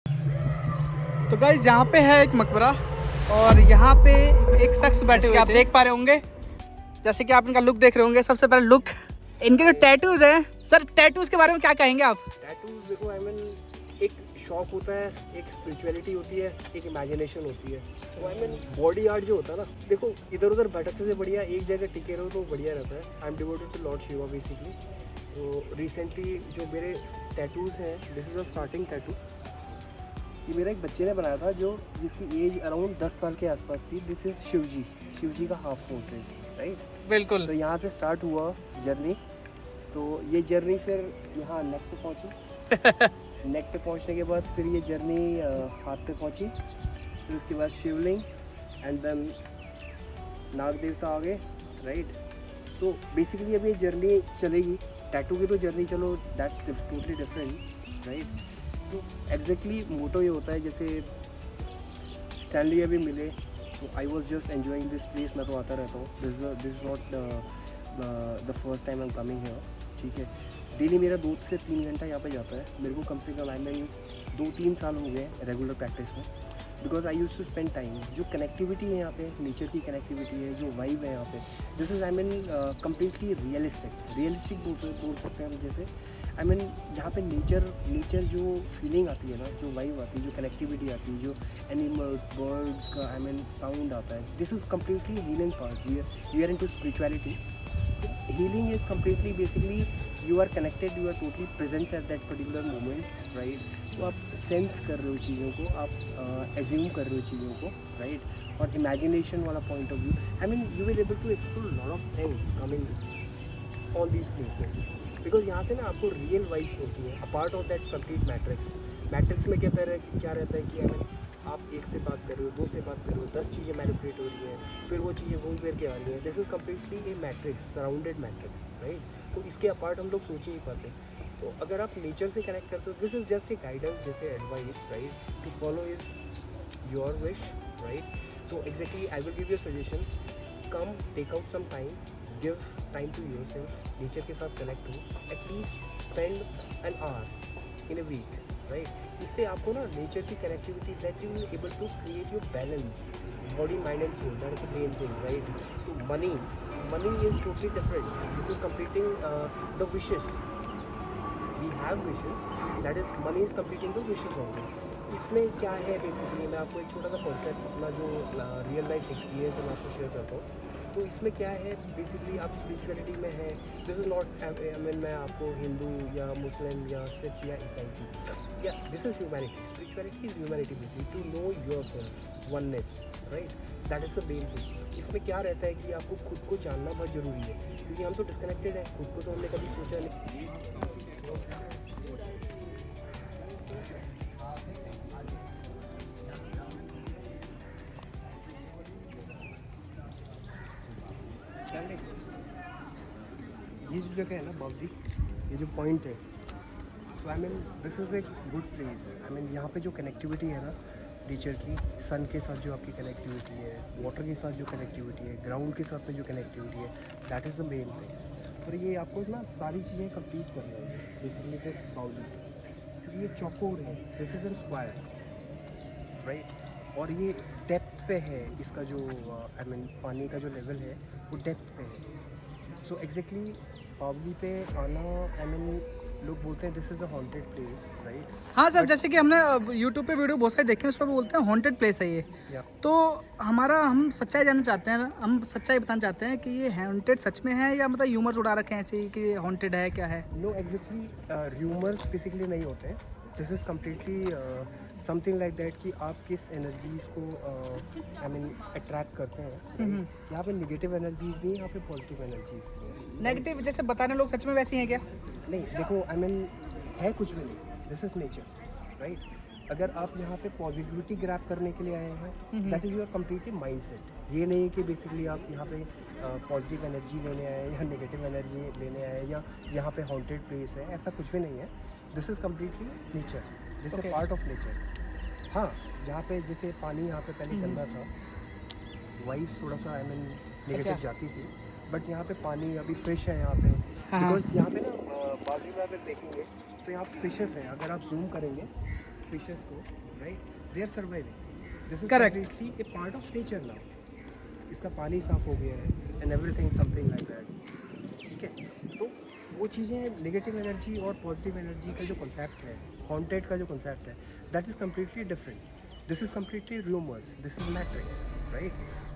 तो गाइस यहाँ पे है एक मकबरा और यहाँ पे एक शख्स बैठे हुए आप देख पा रहे होंगे। जैसे कि आप इनका लुक देख रहे होंगे। सबसे पहले लुक, इनके जो टैटूज हैं सर, टैटूज के बारे में क्या कहेंगे आप? टैटूज देखो आई मीन एक शौक होता है, एक स्पिरिचुअलिटी होती है, एक इमेजिनेशन होती है। तो आई मीन बॉडी आर्ट जो होता है ना, देखो इधर उधर भटकने से बढ़िया एक जगह टिके रहो तो बढ़िया रहता है। I am devoted to Lord Shiva basically. तो रिसेंटली जो मेरे टैटूज हैं, this is a starting tattoo. ये मेरा एक बच्चे ने बनाया था जो जिसकी एज अराउंड 10 साल के आसपास थी। दिस इज़ शिवजी का हाफ पोर्ट्रेट, राइट? बिल्कुल। तो यहाँ से स्टार्ट हुआ जर्नी। तो ये जर्नी फिर यहाँ नेक पे पहुँची। नेक पे पहुँचने के बाद फिर ये जर्नी हाथ पे पहुँची। फिर उसके बाद शिवलिंग एंड देन नाग देवता आ गए, राइट? तो बेसिकली अब ये जर्नी चलेगी। टैटू की तो जर्नी चलो दैट्स टोटली डिफरेंट, राइट? तो एग्जैक्टली मोटो ये होता है, जैसे स्टैनली अभी मिले तो I was just enjoying this place. मैं तो आता रहता हूँ, this not the first time I am coming here, ठीक है? डेली मेरा 2 से 3 घंटा यहाँ पे जाता है। मेरे को कम से कम आई मीन 2-3 साल हो गए रेगुलर प्रैक्टिस में, because I use to spend time. जो कनेक्टिविटी है यहाँ पे, नेचर की कनेक्टिविटी है, जो वाइब है यहाँ पे, this is I mean completely realistic बोल सकते हैं हम। जैसे आई मीन यहाँ पे नेचर जो फीलिंग आती है ना, जो वाइब आती है, जो कनेक्टिविटी आती है, जो एनिमल्स बर्ड्स का आई मीन साउंड आता है, this is completely healing part. We are into spirituality. Healing is completely basically you are connected, you are totally present at that particular moment, right? तो आप sense कर रहे हो चीज़ों को, आप एज्यूम कर रहे हो चीज़ों को, राइट? और इमेजिनेशन वाला point of view, I mean you will able to explore lot of things coming on these places, because यहाँ से ना आपको रियल वाइब्स होती है apart of that complete matrix में क्या रहता है कि आई मीन आप एक से बात कर रहे हो, 2 से बात कर रहे हो, 10 चीज़ें मैनिपुलेट हो रही हैं, फिर वो चीज़ें घूम फिर के आ रही हैं। This is completely A matrix, surrounded matrix, right? तो इसके अपार्ट हम लोग सोच ही नहीं पाते। तो अगर आप नेचर से कनेक्ट करते हो, this is just a guidance, जैसे advice, right? To follow is your wish, right? So exactly I will give you suggestion, come take out some time, give time to yourself, nature के साथ connect हो, at least spend an hour in a week, right? इससे आपको ना nature की connectivity, that you will able to create your balance, body mind and soul, that is the main thing, right? तो money is totally different. This is completing the wishes. We have wishes, that is money is completing the wishes only. इसमें क्या है basically, मैं आपको एक छोटा सा concept, अपना जो रियल लाइफ एक्सपीरियंस है मैं आपको शेयर करता हूँ। तो इसमें क्या है बेसिकली, आप स्पिरिचुअलिटी में है, this is not I mean मैं आपको हिंदू या मुस्लिम या सिख या ईसाई की, या this is humanity. Spirituality is humanity basically, to know yourself, oneness, right? That is the main thing. इसमें क्या रहता है कि आपको खुद को जानना बहुत ज़रूरी है, क्योंकि हम तो डिस्कनेक्टेड हैं, खुद को तो हमने कभी सोचा नहीं। ये जो जगह है ना बावली, ये जो पॉइंट है, तो I mean this is a good place. I mean यहाँ पे जो कनेक्टिविटी है ना नेचर की, सन के साथ जो आपकी कनेक्टिविटी है, वाटर के साथ जो कनेक्टिविटी है, ग्राउंड के साथ में जो कनेक्टिविटी है, that is the main thing. और ये आपको ना सारी चीज़ें कंप्लीट कर रहा है बेसिकली दिस बावली, क्योंकि ये चौकोर है, this is an square, right? और ये डेप्थ पे है, इसका जो आई मीन पानी का जो लेवल है वो डेप्थ पे है। सो एग्जैक्टली बावली पे आना, आई मीन लोग बोलते हैं this is a haunted place, right? हाँ सर, जैसे कि हमने यूट्यूब पे वीडियो बहुत सारे देखे हैं, उस पर बोलते हैं हॉन्टेड प्लेस है ये। तो हम सच्चाई जानना चाहते हैं, हम सच्चाई बताना चाहते हैं कि ये हॉन्टेड सच में है या मतलब ह्यूमर्स उड़ा रखे हैं ऐसे ही कि हॉन्टेड है, क्या है? नो, एग्जैक्टली र्यूमर्स बेसिकली नहीं होते हैं। This is completely something like that कि आप किस एनर्जीज़ को आई मीन अट्रैक्ट करते हैं। यहाँ पे नेगेटिव एनर्जीज भी हैं, यहाँ पे पॉजिटिव एनर्जीज भी हैं। नेगेटिव जैसे बताने लोग सच में वैसी हैं क्या? नहीं, देखो आई मीन है कुछ भी नहीं, दिस इज़ नेचर, राइट? अगर आप यहाँ पे पॉजिटिविटी ग्रैब करने के लिए आए हैं, that is your completely mind set. ये नहीं कि बेसिकली आप यहाँ पे पॉजिटिव एनर्जी लेने आए या नेगेटिव एनर्जी लेने आए या यहाँ पे हॉन्टेड प्लेस है, ऐसा कुछ भी नहीं है। This is completely nature, this is part of nature. हाँ, जहाँ पे जैसे पानी यहाँ पे पहले गंदा था, वाइब्स थोड़ा सा आई मीन नेगेटिव जाती थी, बट यहाँ पे पानी अभी फ्रेश है यहाँ पे, बिकॉज यहाँ पे ना बावली में अगर देखेंगे तो यहाँ फिशेस हैं। अगर आप जूम करेंगे फिशेस को, right, they are surviving. This is Correct. Completely a part of nature now. इसका पानी साफ हो गया है and everything something like that, ठीक है। तो वो चीज़ें, नेगेटिव एनर्जी और पॉजिटिव एनर्जी का जो कॉन्सेप्ट है, हॉन्टेड का जो कॉन्सेप्ट है, that is completely different. This is completely rumours, this is matrix, right.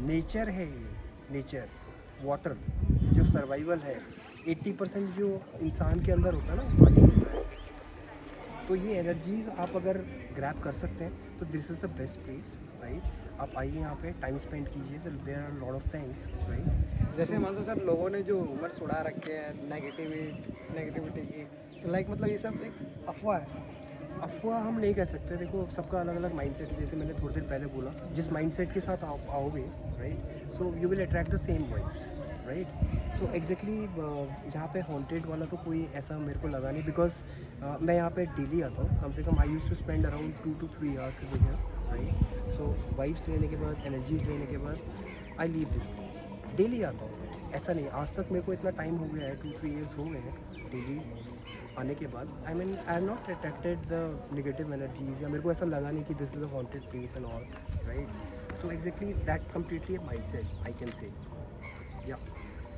Nature है ये, नेचर, वाटर, जो सर्वाइवल है, 80% जो इंसान के अंदर होता है ना, पानी होता है 80%। तो ये एनर्जीज आप अगर ग्रैब कर सकते हैं तो this is the best place, right. आप आइए यहाँ पे, टाइम स्पेंड कीजिए, there are lot of things, right. जैसे मानसो सर, लोगों ने जो रूमर्स उड़ा रखे हैं नेगेटिविटी की, तो लाइक मतलब ये सब एक अफवाह है। अफवाह हम नहीं कह सकते। देखो, सबका अलग अलग माइंडसेट है। जैसे मैंने थोड़ी देर पहले बोला, जिस माइंडसेट के साथ आप आओगे, right, so you will attract the same vibes, right. So exactly यहाँ पे हॉन्टेड वाला तो कोई ऐसा मेरे को लगा नहीं, बिकॉज मैं यहाँ पे डेली आता हूँ। कम से कम I use to spend around 2 to 3 hours के लिए, राइट। सो वाइब्स लेने के बाद, एनर्जीज लेने के बाद I leave this place. Daily आता हूँ मैं, ऐसा नहीं आज तक मेरे को इतना टाइम हो गया है, 2-3 years हो गए हैं डेली आने के बाद। I mean, I am not attracted the negative energies, या मेरे को ऐसा लगा नहीं कि this is a haunted place and all, right. So exactly that completely mindset I can say. या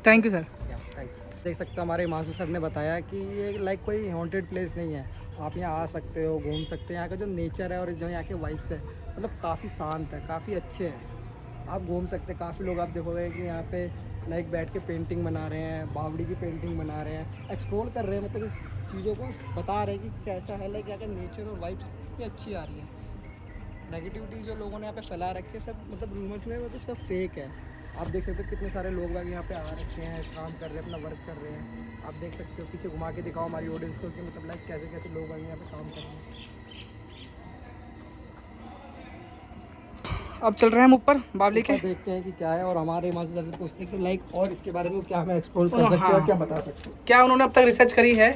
थैंक यू सर। या थैंक्स। देख सकते हो, हमारे मानसो सर ने बताया कि ये लाइक कोई हॉन्टेड प्लेस नहीं है। आप यहाँ आ सकते हो, घूम सकते हैं। यहाँ का जो नेचर है और जो यहाँ के वाइब्स है, मतलब काफ़ी शांत है, काफ़ी अच्छे हैं। आप घूम सकते हैं। काफ़ी लोग आप देखोगे कि यहाँ पे लाइक बैठ के पेंटिंग बना रहे हैं, बावड़ी की पेंटिंग बना रहे हैं, एक्सप्लोर कर रहे हैं, मतलब इस चीज़ों को बता रहे हैं कि कैसा है, लाइक यहाँ का नेचर और वाइब्स कितनी अच्छी आ रही है। नेगेटिविटी जो लोगों ने यहाँ पे फैला रखी है, सब मतलब रूमर्स में, मतलब सब फेक है। आप देख सकते हो कितने सारे लोग बाग यहाँ पे आ रखे हैं, काम कर रहे हैं, अपना वर्क कर रहे हैं। आप देख सकते हो, पीछे घुमा के दिखाओ हमारी ऑडियंस को कि मतलब लाइक कैसे कैसे लोग बाग यहाँ पे काम कर रहे हैं। अब चल रहे हैं हम ऊपर बावली के। ऊपर देखते हैं कि क्या है, और हमारे मानसो सर से पूछते हैं कि लाइक और इसके बारे में क्या हमें एक्सप्लोर कर हाँ। सकते हैं और क्या बता सकते हैं। क्या उन्होंने अब तक रिसर्च करी है।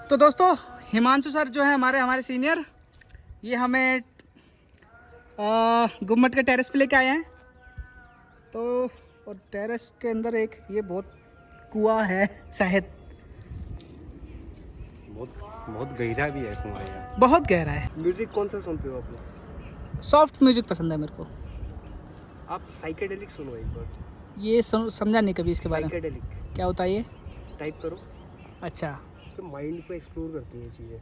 तो दोस्तों, हिमांशु सर जो है हमारे सीनियर, ये हमें गुम्मट के टेरेस पे लेके आए हैं। तो और टेरेस के अंदर एक ये बहुत कुआं है शायद, बहुत गहरा भी है कुआं यार। बहुत गहरा है। म्यूजिक कौन सा सुनते हो आप लोग? सॉफ्ट म्यूजिक पसंद है मेरे को। आप साइकेडेलिक सुनो एक बार। ये समझा नहीं कभी इसके बारे में, साइकेडेलिक क्या होता है ये। टाइप करो, अच्छा, तो माइंड को एक्सप्लोर करती हैं चीज़ें,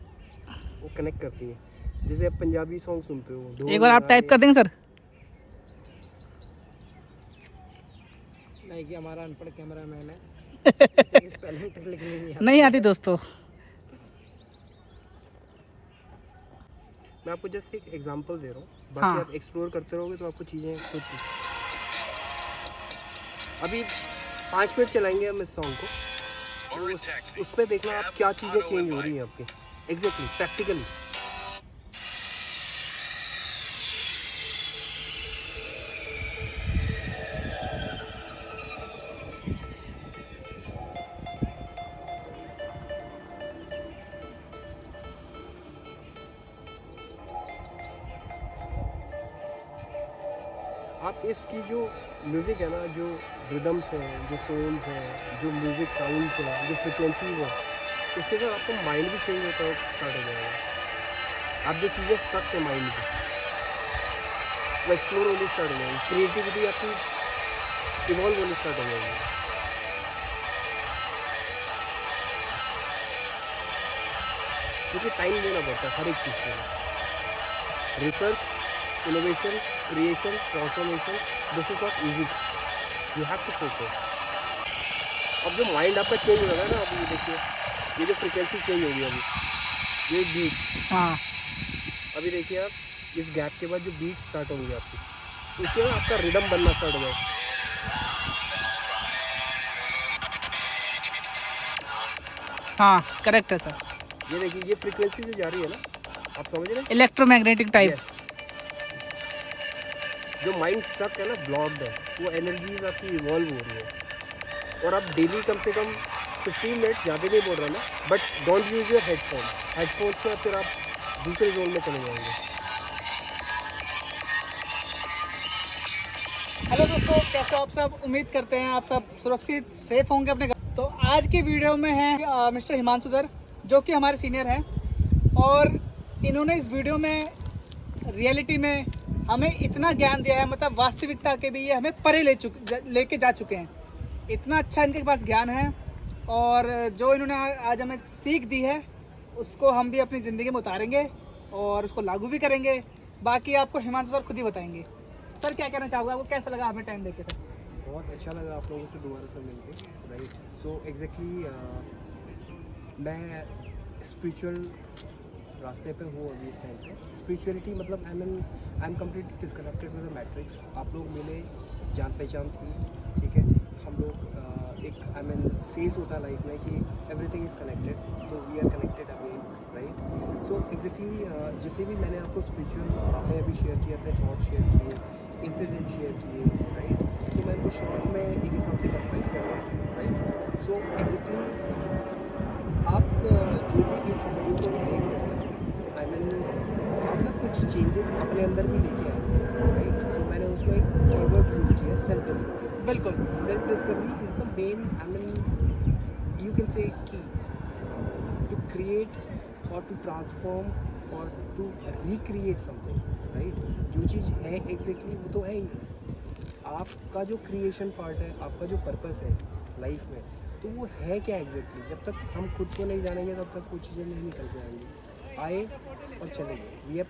वो कनेक्ट करती हैं। जैसे आप पंजाबी सॉन्ग सुनते हो, ढोल एक बार आप टाइप कर देंगे सर। नहीं कि हमारा अनपढ़ कैमरा मैन है, स्पेलिंग तक लिखने नहीं आता। नहीं आती दोस्तों। मैं आपको जस्ट एक एग्जांपल दे रहा हूँ, बाकी हाँ। आप एक्सप्लोर करते रहोगे तो आपको चीज़ें खुद। अभी 5 मिनट चलाएंगे हम इस सॉन्ग को, तो उस पर देखना आप क्या चीज़ें चेंज हो रही हैं आपके, एग्जैक्टली प्रैक्टिकली। आप इसकी जो म्यूज़िक है ना, जो रिदम्स हैं, जो टोन्स हैं, जो म्यूज़िक साउंड्स हैं, जो फ्रिक्वेंसीज हैं, उसके साथ आपको माइंड भी चेंज होता स्टार्ट हो जाएगा। आप जो चीज़ें स्टक है माइंड की, वो एक्सप्लोर होनी स्टार्ट हो जाएगी। क्रिएटिविटी आपकी इवॉल्व होनी स्टार्ट हो जाएगी। क्योंकि टाइम देना पड़ता है हर एक चीज़ के लिए। Research, innovation, creation, transformation, this is not easy. You have to focus. अब जो माइंड आपका चेंज हो रहा है ना, अभी ये देखिए, ये जो फ्रिक्वेंसी चेंज होगी अभी, ये बीट्स, हाँ, अभी देखिए आप इस गैप के बाद जो बीट्स स्टार्ट होंगे आपकी, उसके बाद आपका रिदम बनना स्टार्ट हो जाएगा। हाँ करेक्ट है सर। ये देखिए, ये फ्रिक्वेंसी जो जा रही है ना, आप समझ रहे हैं? Electromagnetic type. Yes. जो माइंड स्टक है ना, ब्लॉक्ड है, वो एनर्जीज आपकी इवॉल्व हो रही है। और आप डेली कम से कम 15 मिनट्स, ज़्यादा नहीं बोल रहा मैं, but don't use your headphones में फिर आप दूसरे जोन में चले जाएंगे। हेलो दोस्तों, कैसे हो आप सब? उम्मीद करते हैं आप सब सुरक्षित सेफ होंगे अपने घर। तो आज की वीडियो में है मिस्टर हिमांशु सर, जो कि हमारे सीनियर हैं, और इन्होंने इस वीडियो में रियलिटी में हमें इतना ज्ञान दिया है, मतलब वास्तविकता के भी ये हमें परे लेके जा चुके हैं। इतना अच्छा इनके पास ज्ञान है, और जो इन्होंने आज हमें सीख दी है उसको हम भी अपनी ज़िंदगी में उतारेंगे और उसको लागू भी करेंगे। बाकी आपको हिमांशु सर खुद ही बताएंगे। सर क्या कहना चाहोगे, आपको कैसा लगा हमें टाइम देके? सर बहुत अच्छा लगा आप लोगों से दोबारा से मिलके, राइट। सो एग्जैक्टली मैं स्पिरिचुअल रास्ते पे हूँ अभी इस टाइम पे। स्पिरिचुअलिटी मतलब I am completely disconnected with the matrix. आप लोग मिले, जान पहचान थी, ठीक है। हम लोग एक फेस होता है लाइफ में कि एवरीथिंग इज़ कनेक्टेड, तो we are connected again, right. So exactly जितने भी मैंने आपको स्पिरिचुअल बातें अभी शेयर किए, अपने थॉट शेयर किए, इंसिडेंट शेयर किए, राइट। सो मैं इनको शॉर्ट में एक हिसाब से कंप्लीट कर रहा हूँ, राइट। सो एग्जैक्टली आप जो भी इस वीडियो को भी देख रहे हैं, आप ना कुछ चेंजेस अपने अंदर भी लेके आएंगे, राइट। सो मैंने उसमें एक कीवर्ड यूज़ किया, सेल्फ डिस्कवरी। बिल्कुल, self discovery is the main you can say की टू क्रिएट और टू ट्रांसफॉर्म और टू रिक्रिएट समथिंग, राइट। जो चीज़ है एग्जैक्टली वो तो है ही है। आपका जो क्रिएशन पार्ट है, आपका जो पर्पस है लाइफ में, तो वो है क्या एग्जैक्टली। जब तक हम खुद को नहीं जानेंगे तब तक वो चीज़ें नहीं निकल के आएंगी। आए और चले गए,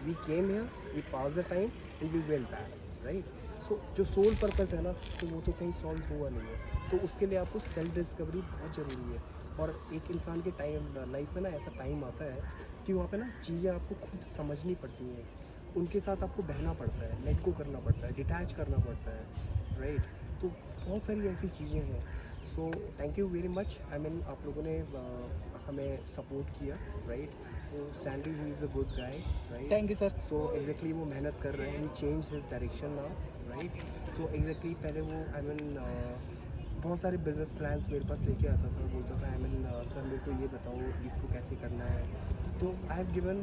we came here, we pass the time and we went back, right. So जो सोल पर्पस है ना, तो वो तो कहीं सॉल्व हुआ नहीं है। तो उसके लिए आपको सेल्फ डिस्कवरी बहुत ज़रूरी है। और एक इंसान के लाइफ में ना ऐसा टाइम आता है कि वहाँ पे ना चीज़ें आपको खुद समझनी पड़ती हैं, उनके साथ आपको बहना पड़ता है, लेट गो करना पड़ता है, डिटैच करना पड़ता है, राइट। तो बहुत सारी ऐसी चीज़ें हैं। So thank you very much. आप लोगों ने हमें सपोर्ट किया, राइट। तो Sandy he is a good guy, right. Thank you sir. So exactly वो मेहनत कर रहे हैं, he change his direction now, right. So exactly पहले वो बहुत सारे बिजनेस प्लान्स मेरे पास लेके आता था, बोलता था सर मेरे को ये बताओ इसको कैसे करना है। तो I have given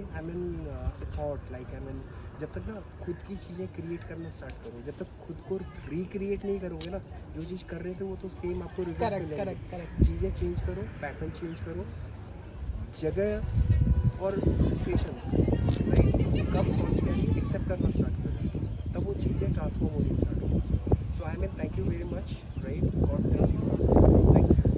thought like जब तक ना खुद की चीज़ें क्रिएट करना स्टार्ट करो, जब तक खुद को रिक्रिएट नहीं करोगे ना, जो चीज़ कर रहे थे वो तो सेम आपको रिजल्ट मिलेगा। करेक्ट। चीज़ें चेंज करो, पैटर्न चेंज करो, जगह और सिचुएशंस, राइट, कब कौन सी एक्सेप्ट करना स्टार्ट करो, तब वो चीज़ें ट्रांसफॉर्म होनी स्टार्ट हो। सो thank you very much, right. God bless you, thank you.